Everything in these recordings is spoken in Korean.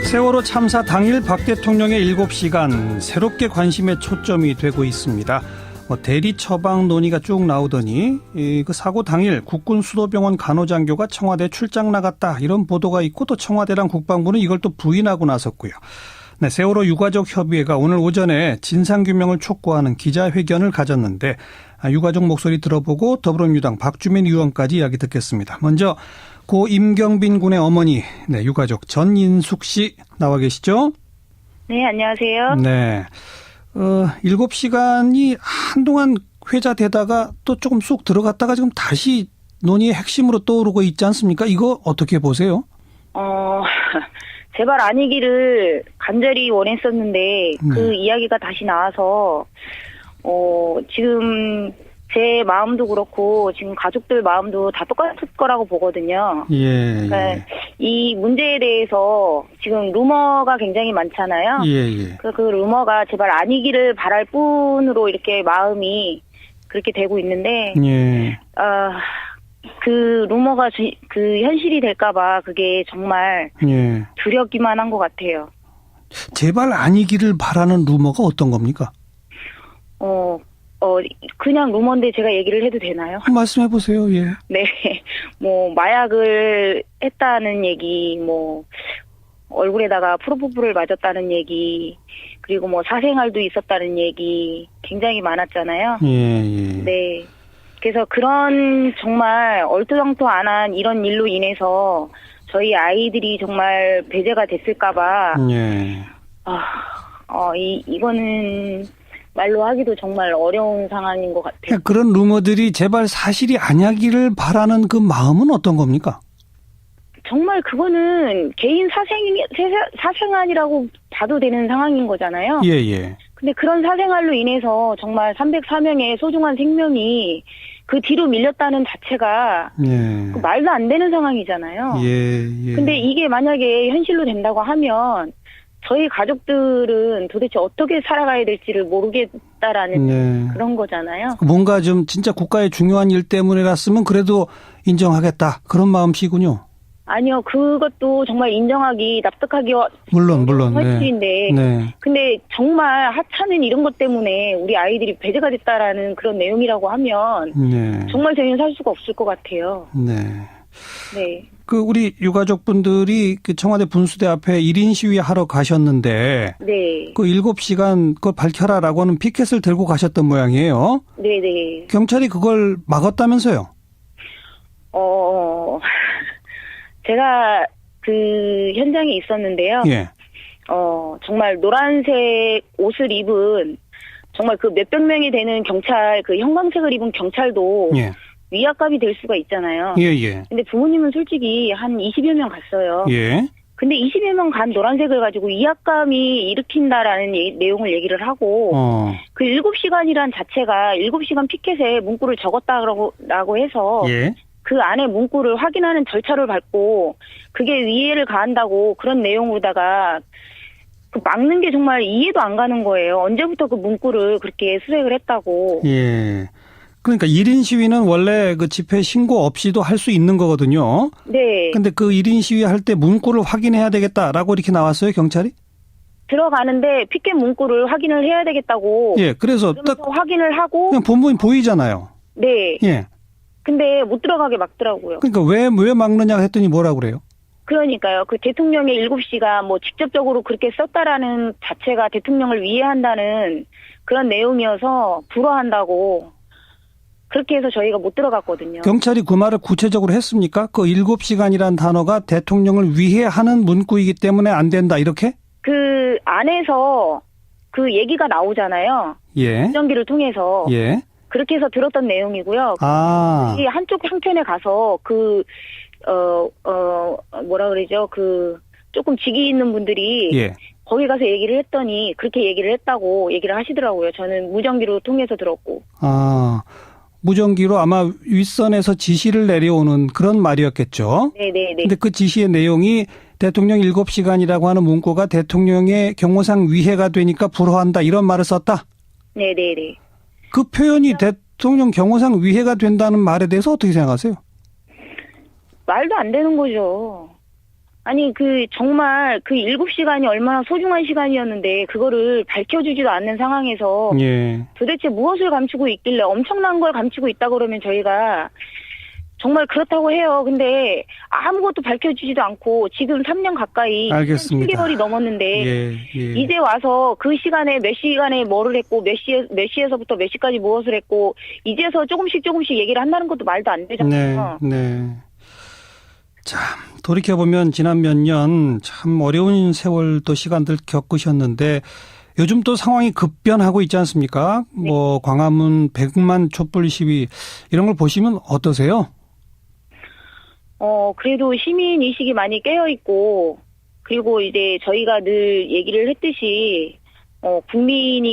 세월호 참사 당일 박 대통령의 7시간 새롭게 관심의 초점이 되고 있습니다. 대리 처방 논의가 쭉 나오더니 그 사고 당일 국군 수도병원 간호장교가 청와대 출장 나갔다 이런 보도가 있고 또 청와대랑 국방부는 이걸 또 부인하고 나섰고요. 네, 세월호 유가족 협의회가 오늘 오전에 진상규명을 촉구하는 기자회견을 가졌는데 유가족 목소리 들어보고 더불어민주당 박주민 의원까지 이야기 듣겠습니다. 먼저 고 임경빈 군의 어머니, 네, 유가족 전인숙 씨 나와 계시죠? 네, 안녕하세요. 네. 7시간이 한동안 회자되다가 또 조금 쑥 들어갔다가 지금 다시 논의의 핵심으로 떠오르고 있지 않습니까? 이거 어떻게 보세요? 제발 아니기를 간절히 원했었는데 그 이야기가 다시 나와서 지금 제 마음도 그렇고 지금 가족들 마음도 다 똑같을 거라고 보거든요. 예. 그러니까 이 문제에 대해서 지금 루머가 굉장히 많잖아요. 예. 그 루머가 제발 아니기를 바랄 뿐으로 이렇게 마음이 그렇게 되고 있는데, 예. 그 루머가 그 현실이 될까봐 그게 정말 예. 두렵기만 한 것 같아요. 제발 아니기를 바라는 루머가 어떤 겁니까? 그냥 루머인데 제가 얘기를 해도 되나요? 말씀해 보세요. 예. 네. 뭐, 마약을 했다는 얘기, 뭐, 얼굴에다가 프로포폴을 맞았다는 얘기, 그리고 뭐, 사생활도 있었다는 얘기, 굉장히 많았잖아요. 예. 네. 그래서 그런 정말 얼토당토안한 이런 일로 인해서 저희 아이들이 정말 배제가 됐을까봐, 예. 이거는 말로 하기도 정말 어려운 상황인 것 같아요. 그런 루머들이 제발 사실이 아니기를 바라는 그 마음은 어떤 겁니까? 정말 그거는 개인 사생활이라고 봐도 되는 상황인 거잖아요. 예. 근데 그런 사생활로 인해서 정말 304명의 소중한 생명이 그 뒤로 밀렸다는 자체가 예. 말도 안 되는 상황이잖아요. 예. 근데 이게 만약에 현실로 된다고 하면 저희 가족들은 도대체 어떻게 살아가야 될지를 모르겠다라는 그런 거잖아요. 뭔가 좀 진짜 국가의 중요한 일 때문이랐으면 그래도 인정하겠다. 그런 마음씨군요. 아니요. 그것도 정말 인정하기, 납득하기 물론. 현실인데. 네. 근데 정말 하찮은 이런 것 때문에 우리 아이들이 배제가 됐다라는 그런 내용이라고 하면 정말 저희는 살 수가 없을 것 같아요. 네. 그 우리 유가족분들이 그 청와대 분수대 앞에 1인 시위하러 가셨는데 네. 그 7시간 그걸 밝혀라라고 하는 피켓을 들고 가셨던 모양이에요. 네. 경찰이 그걸 막았다면서요? 제가 그 현장에 있었는데요. 예. 정말 노란색 옷을 입은 정말 그 몇백 명이 되는 경찰, 그 형광색을 입은 경찰도 예. 위압감이 될 수가 있잖아요. 예. 근데 부모님은 솔직히 한 20여 명 갔어요. 예. 근데 20여 명 간 노란색을 가지고 위압감이 일으킨다라는 내용을 얘기를 하고 그 7시간이란 자체가 7시간 피켓에 문구를 적었다라고 해서 예. 그 안에 문구를 확인하는 절차를 밟고 그게 위해를 가한다고 그런 내용으로다가 그 막는 게 정말 이해도 안 가는 거예요. 언제부터 그 문구를 그렇게 수색을 했다고. 예. 그러니까 1인 시위는 원래 그 집회 신고 없이도 할 수 있는 거거든요. 네. 근데 그 1인 시위 할 때 문구를 확인해야 되겠다라고 이렇게 나왔어요, 경찰이? 들어가는데 피켓 문구를 확인을 해야 되겠다고. 예. 그래서 딱 확인을 하고 그냥 본보인 보이잖아요. 네. 예. 근데 못 들어가게 막더라고요. 그러니까 왜 막느냐 했더니 뭐라고 그래요? 그러니까요. 그 대통령의 7시가 뭐 직접적으로 그렇게 썼다라는 자체가 대통령을 위해한다는 그런 내용이어서 불허한다고 그렇게 해서 저희가 못 들어갔거든요. 경찰이 그 말을 구체적으로 했습니까? 그 7시간이란 단어가 대통령을 위해 하는 문구이기 때문에 안 된다 이렇게? 그 안에서 그 얘기가 나오잖아요. 예. 무전기를 통해서. 예. 그렇게 해서 들었던 내용이고요. 이 한쪽 한편에 가서 뭐라 그러죠? 그 조금 직위 있는 분들이 예. 거기 가서 얘기를 했더니 그렇게 얘기를 했다고 얘기를 하시더라고요. 저는 무전기로 통해서 들었고. 무전기로 아마 윗선에서 지시를 내려오는 그런 말이었겠죠. 네네네. 근데 그 지시의 내용이 대통령 7시간이라고 하는 문구가 대통령의 경호상 위해가 되니까 불허한다 이런 말을 썼다? 네네네. 그 표현이 대통령 경호상 위해가 된다는 말에 대해서 어떻게 생각하세요? 말도 안 되는 거죠. 아니, 정말 7시간이 얼마나 소중한 시간이었는데, 그거를 밝혀주지도 않는 상황에서, 예. 도대체 무엇을 감추고 있길래 엄청난 걸 감추고 있다 그러면 저희가, 정말 그렇다고 해요. 근데 아무것도 밝혀주지도 않고, 지금 3년 가까이, 알겠습니다. 7개월이 넘었는데, 예. 이제 와서 그 시간에 몇 시간에 뭐를 했고, 몇 시에서부터 몇 시까지 무엇을 했고, 이제서 조금씩 얘기를 한다는 것도 말도 안 되잖아요. 네. 참, 돌이켜보면 지난 몇 년 참 어려운 세월 또 시간들 겪으셨는데 요즘 또 상황이 급변하고 있지 않습니까? 네. 뭐 광화문 100만 촛불 시위 이런 걸 보시면 어떠세요? 그래도 시민 의식이 많이 깨어 있고, 그리고 이제 저희가 늘 얘기를 했듯이,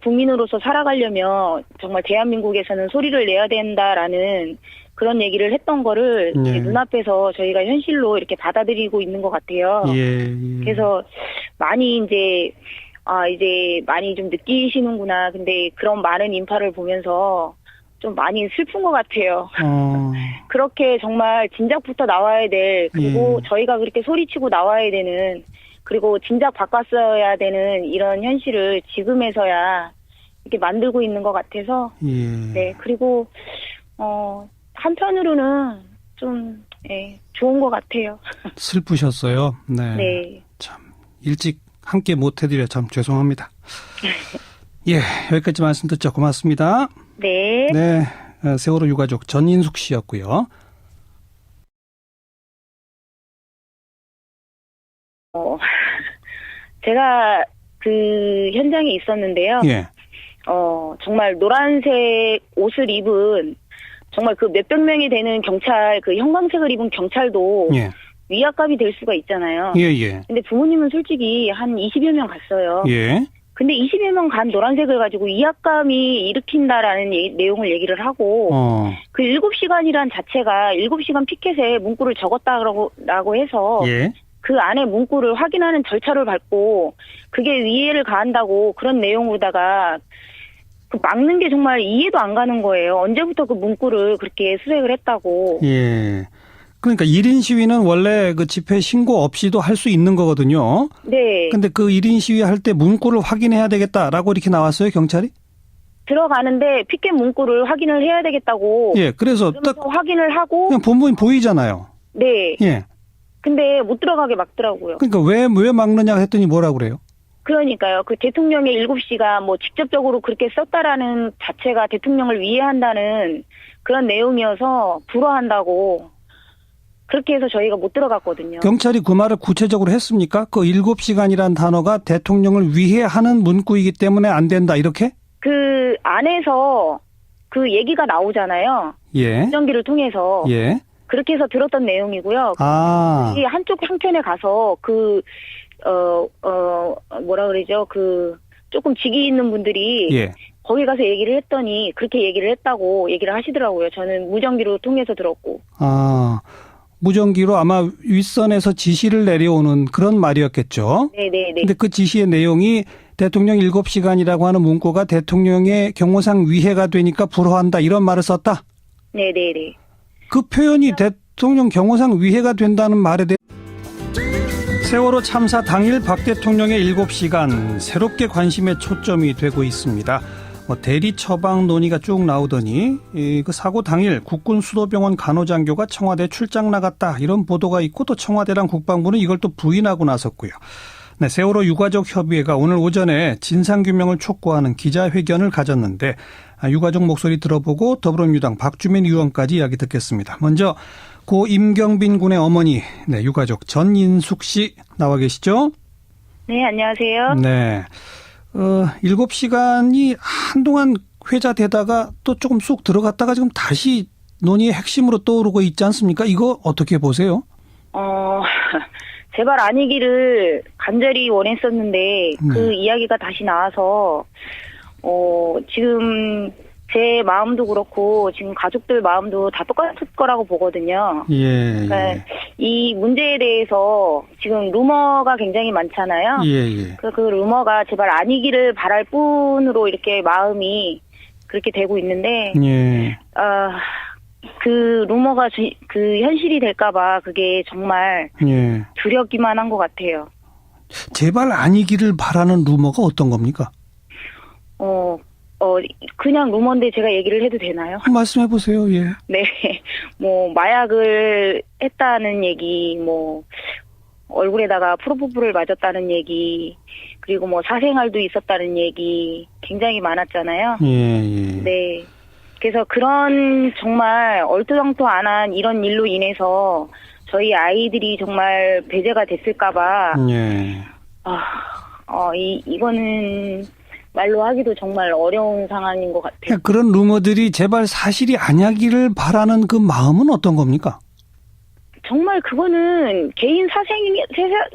국민으로서 살아가려면 정말 대한민국에서는 소리를 내야 된다라는 그런 얘기를 했던 거를 네. 이제 눈앞에서 저희가 현실로 이렇게 받아들이고 있는 것 같아요. 예. 그래서 많이 이제 많이 좀 느끼시는구나. 근데 그런 많은 인파를 보면서 좀 많이 슬픈 것 같아요. 그렇게 정말 진작부터 나와야 될, 그리고 저희가 그렇게 소리치고 나와야 되는, 그리고 진작 바꿨어야 되는 이런 현실을 지금에서야 이렇게 만들고 있는 것 같아서, 예. 네, 그리고, 한편으로는 좀, 좋은 것 같아요. 슬프셨어요. 네. 네. 참 일찍 함께 못 해드려 참 죄송합니다. 예, 여기까지 말씀 듣죠. 고맙습니다. 네. 네, 세월호 유가족 전인숙 씨였고요. 제가 그 현장에 있었는데요. 예. 정말 노란색 옷을 입은 정말 그 몇백 명이 되는 경찰, 그 형광색을 입은 경찰도 예. 위압감이 될 수가 있잖아요. 예. 근데 부모님은 솔직히 한 20여 명 갔어요. 예. 근데 20여 명 간 노란색을 가지고 위압감이 일으킨다라는 내용을 얘기를 하고, 그 7시간이란 자체가 7시간 피켓에 문구를 적었다라고 해서, 예. 그 안에 문구를 확인하는 절차를 밟고, 그게 위해를 가한다고 그런 내용으로다가, 그 막는 게 정말 이해도 안 가는 거예요. 언제부터 그 문구를 그렇게 수색을 했다고. 예. 그러니까 1인 시위는 원래 그 집회 신고 없이도 할 수 있는 거거든요. 네. 근데 그 1인 시위 할 때 문구를 확인해야 되겠다라고 이렇게 나왔어요, 경찰이? 들어가는데 피켓 문구를 확인을 해야 되겠다고. 예. 그래서 딱 확인을 하고. 그냥 본보인 보이잖아요. 네. 예. 근데 못 들어가게 막더라고요. 그러니까 왜 막느냐 했더니 뭐라고 그래요? 그러니까요. 그 대통령의 7시가 뭐 직접적으로 그렇게 썼다라는 자체가 대통령을 위해한다는 그런 내용이어서 불허한다고. 그렇게 해서 저희가 못 들어갔거든요. 경찰이 그 말을 구체적으로 했습니까? 그 7시간이란 단어가 대통령을 위해 하는 문구이기 때문에 안 된다, 이렇게? 그 안에서 그 얘기가 나오잖아요. 예. 무전기를 통해서. 예. 그렇게 해서 들었던 내용이고요. 아. 이 한쪽 한편에 가서 뭐라 그러죠? 조금 직위 있는 분들이. 예. 거기 가서 얘기를 했더니 그렇게 얘기를 했다고 얘기를 하시더라고요. 저는 무전기로 통해서 들었고. 아. 무전기로 아마 윗선에서 지시를 내려오는 그런 말이었겠죠. 네네네. 근데 그 지시의 내용이 대통령 7시간이라고 하는 문구가 대통령의 경호상 위해가 되니까 불허한다, 이런 말을 썼다? 네네네. 그 표현이 대통령 경호상 위해가 된다는 말에 대해 세월호 참사 당일 박 대통령의 7시간 새롭게 관심의 초점이 되고 있습니다. 대리 처방 논의가 쭉 나오더니 그 사고 당일 국군 수도병원 간호장교가 청와대 출장 나갔다, 이런 보도가 있고 또 청와대랑 국방부는 이걸 또 부인하고 나섰고요. 네, 세월호 유가족 협의회가 오늘 오전에 진상규명을 촉구하는 기자회견을 가졌는데 유가족 목소리 들어보고 더불어민주당 박주민 의원까지 이야기 듣겠습니다. 먼저 고 임경빈 군의 어머니, 네, 유가족 전인숙 씨 나와 계시죠? 네, 안녕하세요. 네. 7시간이 한동안 회자되다가 또 조금 쑥 들어갔다가 지금 다시 논의의 핵심으로 떠오르고 있지 않습니까? 이거 어떻게 보세요? 제발 아니기를 간절히 원했었는데, 그 이야기가 다시 나와서, 지금 제 마음도 그렇고, 지금 가족들 마음도 다 똑같을 거라고 보거든요. 예. 그러니까 이 문제에 대해서 지금 루머가 굉장히 많잖아요. 예. 그 루머가 제발 아니기를 바랄 뿐으로 이렇게 마음이 그렇게 되고 있는데, 예. 그 루머가 그 현실이 될까봐 그게 정말 예. 두렵기만 한 것 같아요. 제발 아니기를 바라는 루머가 어떤 겁니까? 그냥 루머인데 제가 얘기를 해도 되나요? 말씀해 보세요. 예. 네. 뭐, 마약을 했다는 얘기, 뭐, 얼굴에다가 프로포폴을 맞았다는 얘기, 그리고 뭐, 사생활도 있었다는 얘기, 굉장히 많았잖아요. 예, 예. 네. 그래서 그런 정말 얼토당토 안 한 이런 일로 인해서 저희 아이들이 정말 배제가 됐을까봐, 예. 이거는 말로 하기도 정말 어려운 상황인 것 같아요. 그런 루머들이 제발 사실이 아니기를 바라는 그 마음은 어떤 겁니까? 정말 그거는 개인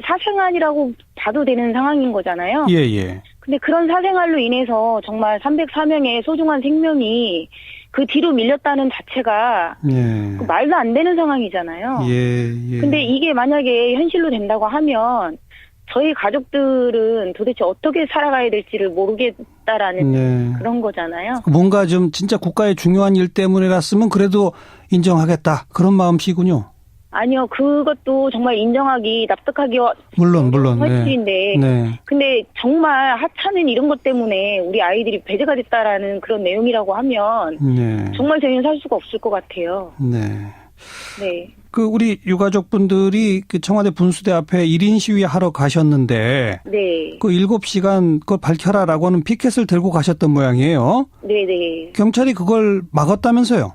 사생활이라고 봐도 되는 상황인 거잖아요. 예, 예. 근데 그런 사생활로 인해서 정말 304명의 소중한 생명이 그 뒤로 밀렸다는 자체가 예. 말도 안 되는 상황이잖아요. 예, 예. 근데 이게 만약에 현실로 된다고 하면 저희 가족들은 도대체 어떻게 살아가야 될지를 모르겠다라는 네. 그런 거잖아요. 뭔가 좀 진짜 국가의 중요한 일 때문이랐으면 그래도 인정하겠다. 그런 마음씨군요. 아니요, 그것도 정말 인정하기, 납득하기 물론. 현실인데, 네. 근데 정말 하찮은 이런 것 때문에 우리 아이들이 배제가 됐다라는 그런 내용이라고 하면 네. 정말 저희는 살 수가 없을 것 같아요. 네. 네. 그 우리 유가족분들이 그 청와대 분수대 앞에 1인 시위하러 가셨는데 네. 그 7시간 그걸 밝혀라라고 하는 피켓을 들고 가셨던 모양이에요. 네네. 경찰이 그걸 막았다면서요?